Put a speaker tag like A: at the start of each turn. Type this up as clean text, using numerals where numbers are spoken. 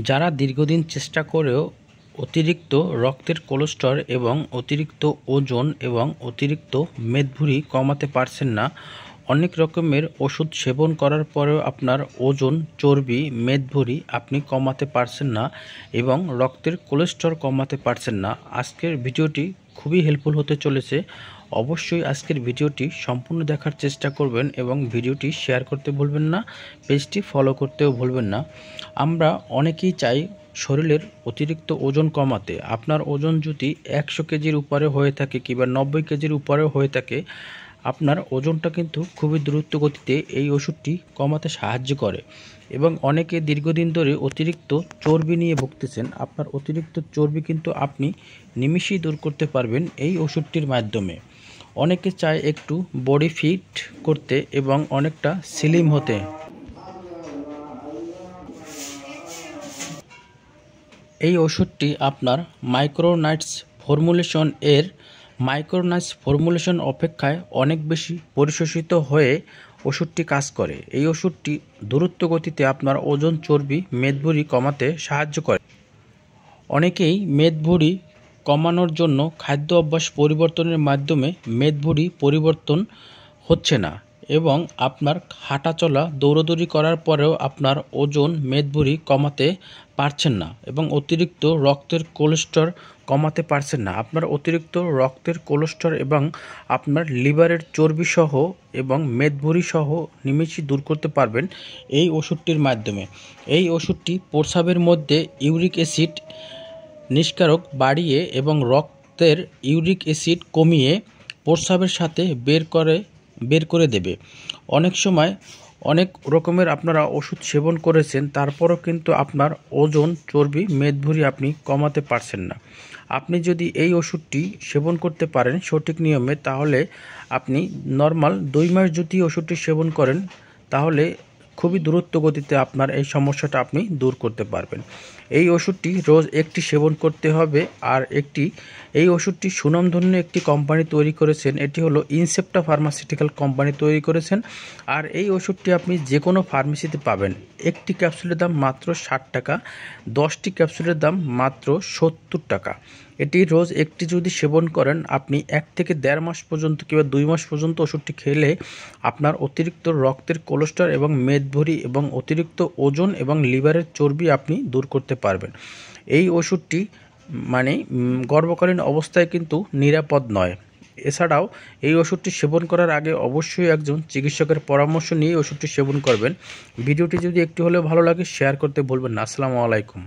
A: যারা দীর্ঘদিন চেষ্টা করেও অতিরিক্ত রক্তের কোলেস্টেরল এবং অতিরিক্ত ওজন এবং অতিরিক্ত মেদভুঁড়ি কমাতে পারছেন না, অনেক রকমের ওষুধ সেবন করার পরেও আপনার ওজন, চর্বি, মেদভুঁড়ি আপনি কমাতে পারছেন না এবং রক্তের কোলেস্টেরল কমাতে পারছেন না, আজকের ভিডিওটি খুবই হেল্পফুল হতে চলেছে। অবশ্যই আজকের ভিডিওটি সম্পূর্ণ দেখার চেষ্টা করবেন এবং ভিডিওটি শেয়ার করতে ভুলবেন না, পেজটি ফলো করতেও ভুলবেন না। আমরা অনেকেই চাই শরীরের অতিরিক্ত ওজন কমাতে। আপনার ওজন যদি 100 কেজির উপরে হয়ে থাকে কিংবা 90 কেজির উপরেও হয়ে থাকে, আপনার ওজনটা কিন্তু খুবই দ্রুত গতিতে এই ওষুধটি কমাতে সাহায্য করে। এবং অনেকে দীর্ঘদিন ধরে অতিরিক্ত চর্বি নিয়ে ভুগতেছেন, আপনার অতিরিক্ত চর্বি কিন্তু আপনি নিমিষেই দূর করতে পারবেন এই ওষুধটির মাধ্যমে। অনেকে চায় একটু বডি ফিট করতে এবং অনেকটা স্লিম হতে। এই ওষুধটি আপনার মাইক্রোনাইটস ফর্মুলেশন অপেক্ষায় অনেক বেশি পরিশোষিত হয়ে ওষুধটি কাজ করে। এই ওষুধটি দ্রুত গতিতে আপনার ওজন, চর্বি, মেদভুঁড়ি কমাতে সাহায্য করে। অনেকেই মেদভুঁড়ি কমানোর জন্য খাদ্য অভ্যাস পরিবর্তনের মাধ্যমে মেদভুঁড়ি পরিবর্তন হচ্ছে না এবং আপনার হাঁটাচলা, দৌড়াদৌড়ি করার পরেও আপনার ওজন, মেদভুঁড়ি কমাতে পারছেন না এবং অতিরিক্ত রক্তের কোলেস্টেরল কমাতে পারছেন না। আপনার অতিরিক্ত রক্তের কোলেস্টেরল এবং আপনার লিভারের চর্বি সহ এবং মেদভুঁড়ি সহ নিমিষেই দূর করতে পারবেন এই ওষুধটির মাধ্যমে। এই ওষুধটি প্রস্রাবের মধ্যে ইউরিক অ্যাসিড নিষ্কারক বাড়িয়ে এবং রক্তের ইউরিক অ্যাসিড কমিয়ে প্রস্রাবের সাথে বের করে দেবে। অনেক সময় অনেক রকমের আপনারা ওষুধ সেবন করেছেন, তারপরও কিন্তু আপনার ওজন, চর্বি, মেদভুঁড়ি আপনি কমাতে পারছেন না। আপনি যদি এই ওষুধটি সেবন করতে পারেন সঠিক নিয়মে, তাহলে আপনি নর্মাল 2 মাস যদি ওষুধটি সেবন করেন, তাহলে খুবই দ্রুত গতিতে আপনার এই সমস্যাটা আপনি দূর করতে পারবেন। এই ওষুধটি রোজ একটি সেবন করতে হবে। আর এই ওষুধটি সুনামধন্য একটি কোম্পানি তৈরি করেছেন, এটি হলো ইনসেপ্টা ফার্মাসিউটিক্যাল কোম্পানি তৈরি করেছেন। আর এই ওষুধটি আপনি যে কোনো ফার্মেসিতে পাবেন। একটি ক্যাপসুলের দাম মাত্র 60 টাকা, 10টি ক্যাপসুলের দাম মাত্র 70 টাকা। এটি রোজ একটি যদি সেবন করেন, আপনি 1 থেকে 1.5 মাস পর্যন্ত কিংবা 2 মাস পর্যন্ত ওষুধটি খেলে আপনার অতিরিক্ত রক্তের কোলেস্টেরল এবং মেদভুঁড়ি এবং অতিরিক্ত ওজন এবং লিভারের চর্বি আপনি দূর করতে পারবেন। এই ওষুধটি গর্ভকালীন অবস্থায় কিন্তু নিরাপদ নয়। এছাড়াও এই ওষুধটি সেবন করার আগে অবশ্যই একজন চিকিৎসকের পরামর্শ নিয়ে ওষুধটি সেবন করবেন। ভিডিওটি যদি একটু হলেও ভালো লাগে শেয়ার করতে ভুলবেন না। আসসালামু আলাইকুম।